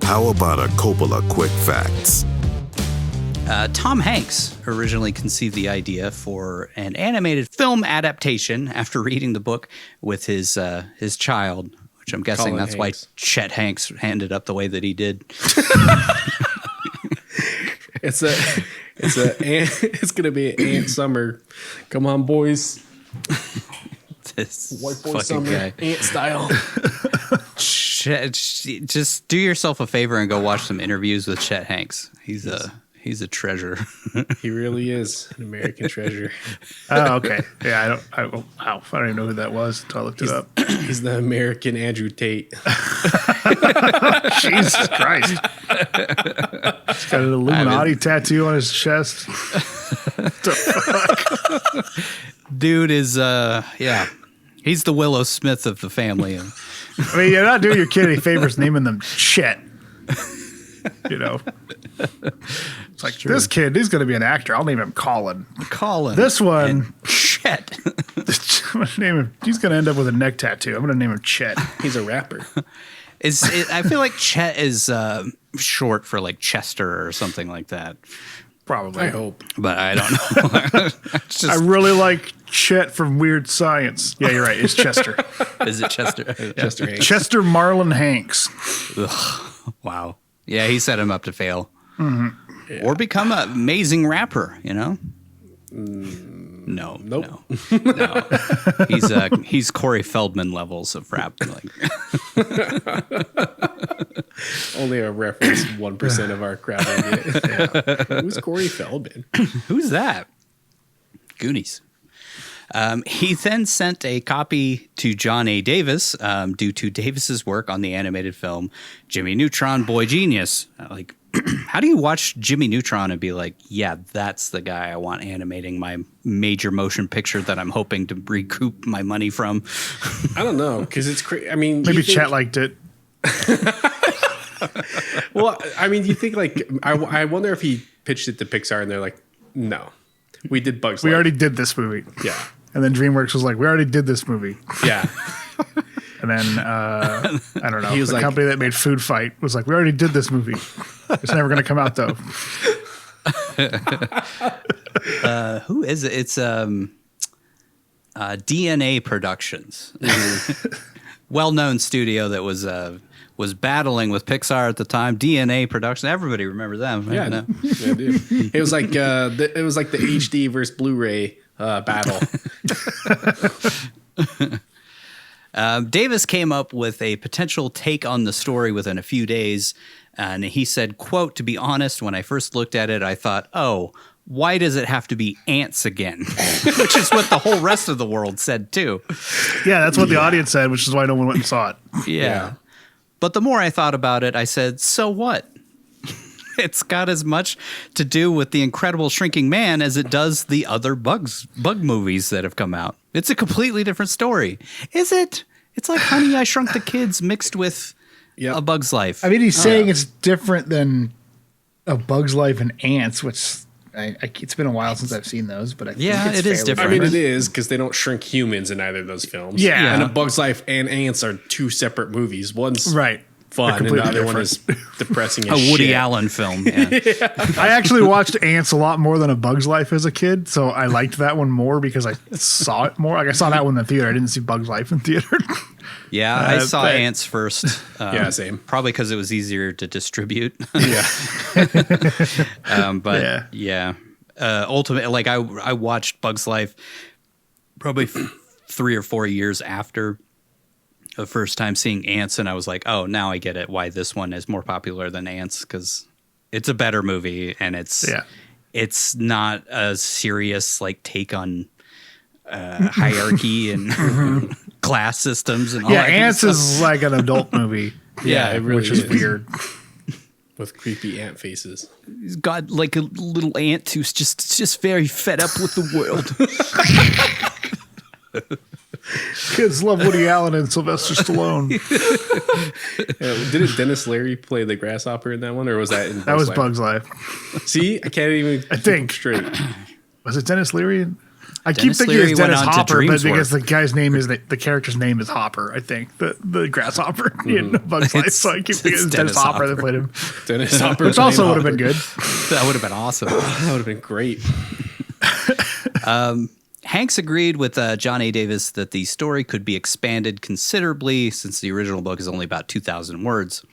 How about a Coppola quick facts? Tom Hanks originally conceived the idea for an animated film adaptation after reading the book with his child, which I'm guessing Colin that's Hanks. why Chet Hanks ended up the way that he did. It's gonna be an ant summer. Come on, boys. This White boy fucking summer, guy. ant style. Just do yourself a favor and go watch some interviews with Chet Hanks. He's a treasure. He really is an American treasure. Oh, okay. Yeah, I don't even know who that was until I looked it up. He's the American Andrew Tate. Jesus Christ. He's got an Illuminati tattoo on his chest. Dude is he's the Willow Smith of the family. I mean, you're not doing your kid any favors naming them Chet. You know, it's like this kid, he's going to be an actor. I'll name him Colin. This one, Chet. I'm gonna name him. He's going to end up with a neck tattoo. I'm going to name him Chet. He's a rapper. I feel like Chet is short for like Chester or something like that. Probably. I hope. But I don't know. I really like Chet from Weird Science. Yeah, you're right. It's Chester. Is it Chester? Chester Hanks. Chester Marlon Hanks. Ugh, wow. Yeah, he set him up to fail. Mm-hmm. Yeah. Or become an amazing rapper, you know? No. Nope. No. He's Corey Feldman levels of rap. Like. Only a reference 1% of our crowd. Yeah. Who's Corey Feldman? Who's that? Goonies. He then sent a copy to John A. Davis due to Davis's work on the animated film Jimmy Neutron Boy Genius. Like, how do you watch Jimmy Neutron and be like, yeah, that's the guy I want animating my major motion picture that I'm hoping to recoup my money from? I don't know, because it's crazy. I mean, maybe Chet liked it. Well, I mean, you think like I wonder if he pitched it to Pixar and they're like, no, we did Bugs Life. We already did this movie. Yeah. And then DreamWorks was like, we already did this movie. Yeah. And then, I don't know, He was the like- company that made Food Fight was like, we already did this movie. It's never going to come out, though. Who is it? It's DNA Productions. Well-known studio that was battling with Pixar at the time. DNA Productions. Everybody remember them. Right? Yeah, No? yeah, dude. It was like the HD versus Blu-ray battle. Davis came up with a potential take on the story within a few days, and he said, quote, "To be honest, when I first looked at it, I thought, oh, why does it have to be ants again?" Which is what the whole rest of the world said, too. Yeah, that's what the audience said, which is why no one went and saw it. Yeah. But the more I thought about it, I said, so what? It's got as much to do with The Incredible Shrinking Man as it does the other bug movies that have come out. It's a completely different story. Is it? It's like Honey, I Shrunk the Kids mixed with A Bug's Life. I mean, he's saying it's different than A Bug's Life and Ants, which it's been a while since I've seen those, but I think it's it is fairly different. I mean, it is, because they don't shrink humans in either of those films. Yeah. And A Bug's Life and Ants are two separate movies. One's right. fun, and the other one is depressing as A Woody shit. Allen film. Yeah. I actually watched Ants a lot more than A Bug's Life as a kid, so I liked that one more because I saw it more. Like I saw that one in the theater. I didn't see Bug's Life in theater. Yeah, I saw but- Ants first. Yeah, same. Probably because it was easier to distribute. Yeah. But yeah. Ultimately, like I watched Bug's Life probably 3 or 4 years after the first time seeing Ants, and I was like, oh, now I get it why this one is more popular than Ants, because it's a better movie and it's not a serious like take on hierarchy and class systems and all that. Ants kind of stuff. is like an adult movie. Yeah, it really which is is. weird. With creepy ant faces. He's got like a little ant who's just very fed up with the world. Kids love Woody Allen and Sylvester Stallone. Didn't Dennis Leary play the grasshopper in that one, or was that in Bug's That was Life? Bug's Life. See, I can't even I think. keep them straight. Was it Dennis Leary? I keep Dennis thinking Leary it's went Dennis on to Hopper, but because Dreamsworth. the guy's name is the character's name is Hopper. I think the grasshopper in Bug's Life. So I keep thinking it's Dennis Hopper that played him. Dennis Hopper, Which also would have been good. That would have been awesome. That would have been great. Hanks agreed with John A. Davis that the story could be expanded considerably since the original book is only about 2,000 words.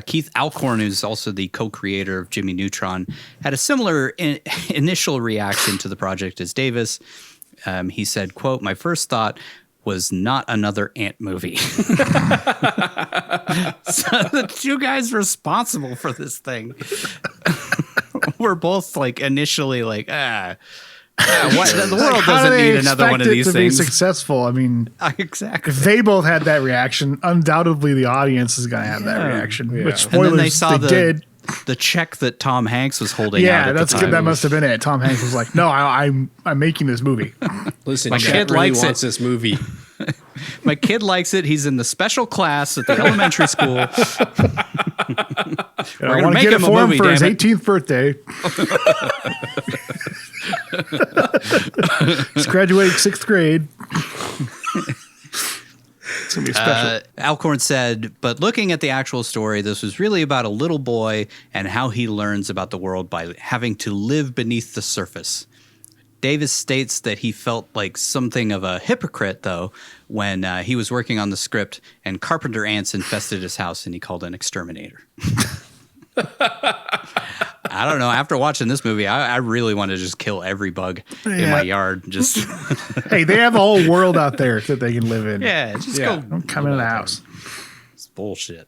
Keith Alcorn, who's also the co-creator of Jimmy Neutron, had a similar initial reaction to the project as Davis. He said, quote, "My first thought was not another Ant movie." So the two guys responsible for this thing were both like initially like, the world doesn't need another one of these to things. Be successful. I mean, Exactly. if they both had that reaction, undoubtedly the audience is going to have that reaction. Yeah. Which And then spoilers, they saw did. the check that Tom Hanks was holding out Yeah, at that's the good. time. That must have been it. Tom Hanks was like, "No, I'm making this movie." Listen, My Chet kid really likes it. wants this movie. My kid likes it. He's in the special class at the elementary school. I gonna want to make get it him a for him movie, for his damn it. 18th birthday. He's graduating 6th grade. It's gonna be special. Alcorn said, but looking at the actual story, this was really about a little boy and how he learns about the world by having to live beneath the surface. Davis states that he felt like something of a hypocrite, though, when he was working on the script and carpenter ants infested his house and he called an exterminator. I don't know. After watching this movie, I really want to just kill every bug in my yard. Just Hey, they have a whole world out there that they can live in. go. Don't come into the house. It's bullshit.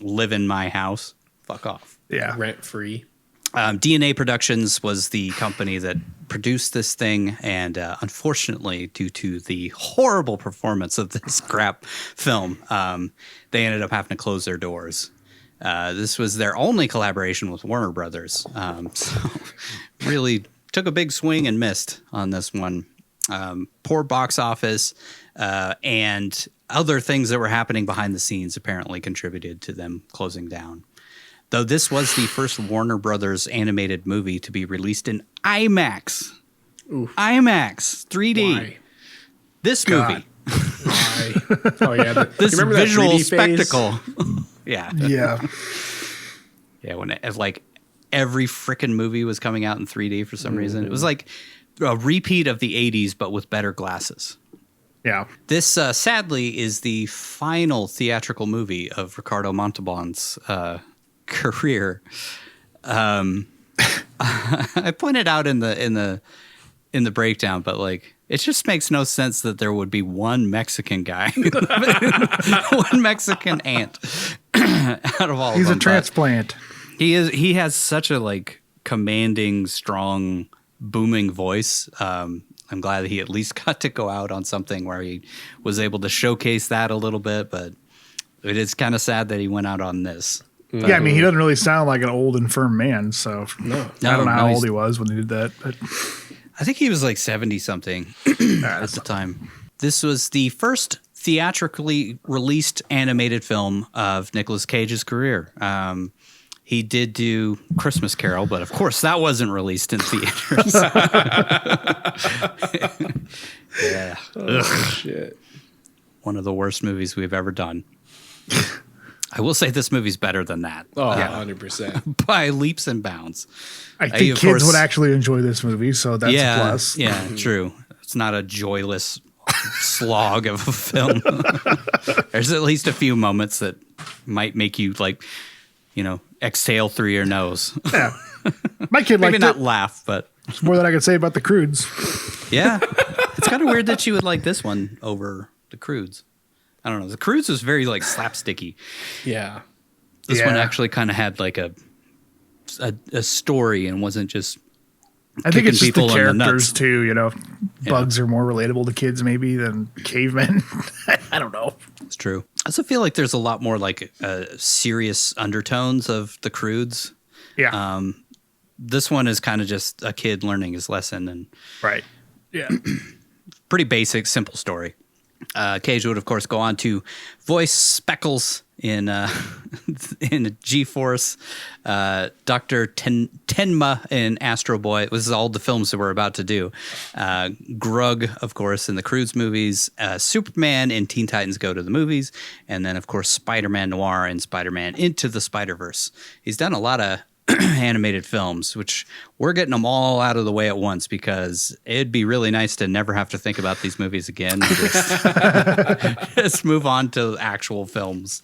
Live in my house. Fuck off. Yeah. Rent free. DNA Productions was the company that produced this thing, and unfortunately, due to the horrible performance of this crap film, they ended up having to close their doors. This was their only collaboration with Warner Brothers, so really took a big swing and missed on this one. Poor box office and other things that were happening behind the scenes apparently contributed to them closing down. Though this was the first Warner Brothers animated movie to be released in IMAX. Oof. IMAX 3D. Why? This movie. Why? Oh yeah, This you remember that visual 3D phase? spectacle. Yeah. Yeah. Yeah, when it, like every frickin' movie was coming out in 3D for some reason. It was like a repeat of the 80s, but with better glasses. Yeah. This, sadly, is the final theatrical movie of Ricardo Montalban's career. I pointed out in the breakdown, but like it just makes no sense that there would be one Mexican guy, one Mexican ant out of all He's of them. a transplant. He has such a like commanding, strong, booming voice. I'm glad that he at least got to go out on something where he was able to showcase that a little bit, but it is kind of sad that he went out on this. Yeah, I mean, he doesn't really sound like an old, infirm man, so I don't know how old he was when he did that. But I think he was like 70-something at the time. This was the first theatrically released animated film of Nicolas Cage's career. He did do Christmas Carol, but of course that wasn't released in theaters. Yeah. Oh, shit. One of the worst movies we've ever done. I will say this movie's better than that. Oh, yeah. 100%. By leaps and bounds. I think of kids course- would actually enjoy this movie, so that's a plus. Yeah, true. It's not a joyless slog of a film. There's at least a few moments that might make you like, exhale through your nose. Yeah. My kid Maybe liked not it. laugh, but There's more than I could say about the Crudes. yeah. It's kind of weird that you would like this one over the Crudes. I don't know. The Crudes was very like slapsticky. Yeah. This one Yeah. actually kind of had like a story and wasn't just I think it's just the people in the characters nuts. too. Bugs are more relatable to kids maybe than cavemen. I don't know. It's true. I also feel like there's a lot more like serious undertones of the Crudes. Yeah. This one is kind of just a kid learning his lesson and Right. Yeah. pretty basic, simple story. Cage would, of course, go on to voice Speckles in in G-Force, Dr. Tenma in Astro Boy. This is all the films that we're about to do. Grug, of course, in the Cruise movies. Superman in Teen Titans Go to the Movies. And then, of course, Spider-Man Noir and Spider-Man Into the Spider-Verse. He's done a lot of animated films, which we're getting them all out of the way at once because it'd be really nice to never have to think about these movies again. Just move on to actual films.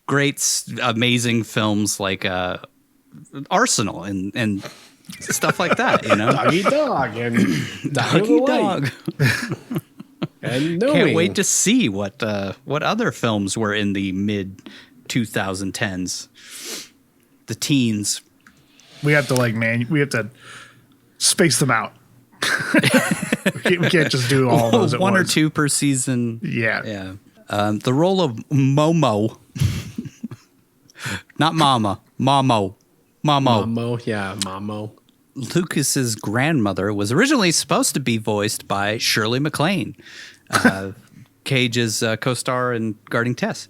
Great, amazing films like Arsenal and stuff like that, you know? Doggy Dog and Doggy Dog. And Can't wait to see what other films were in the mid 2010s. The teens. We have to space them out. we can't just do all of those at one once. or two per season. Yeah. The role of Momo, not Mama, Momo. Momo. Lucas's grandmother was originally supposed to be voiced by Shirley MacLaine, Cage's co-star in Guarding Tess.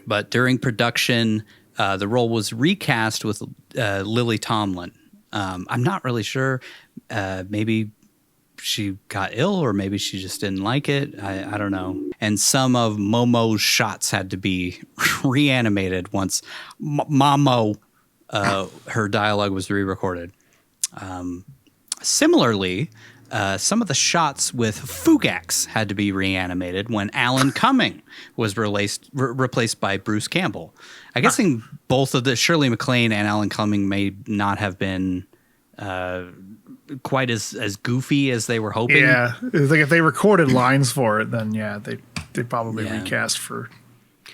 But during production, the role was recast with Lily Tomlin. I'm not really sure. Maybe she got ill or maybe she just didn't like it. I don't know. And some of Momo's shots had to be reanimated once Momo, her dialogue was re-recorded. Similarly, some of the shots with Fugax had to be reanimated when Alan Cumming was replaced by Bruce Campbell. I guess both of the Shirley MacLaine and Alan Cumming may not have been quite as goofy as they were hoping. Yeah, like if they recorded lines for it, then they probably recast for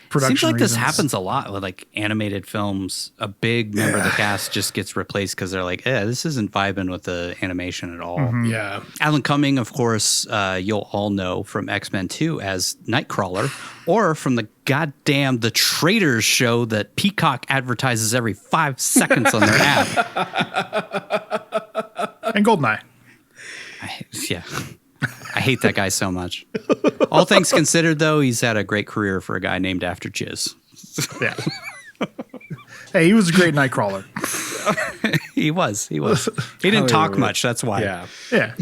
production Seems like reasons. this happens a lot with like animated films. A big member of the cast just gets replaced because they're like, this isn't vibing with the animation at all. Mm-hmm. Yeah. Alan Cumming, of course, you'll all know from X-Men 2 as Nightcrawler, or from the goddamn The Traitors show that Peacock advertises every 5 seconds on their app. And Goldeneye. I hate that guy so much. All things considered, though, he's had a great career for a guy named after Jizz. Yeah. Hey, he was a great Nightcrawler. He was. He didn't talk much. That's why. Yeah. Yeah.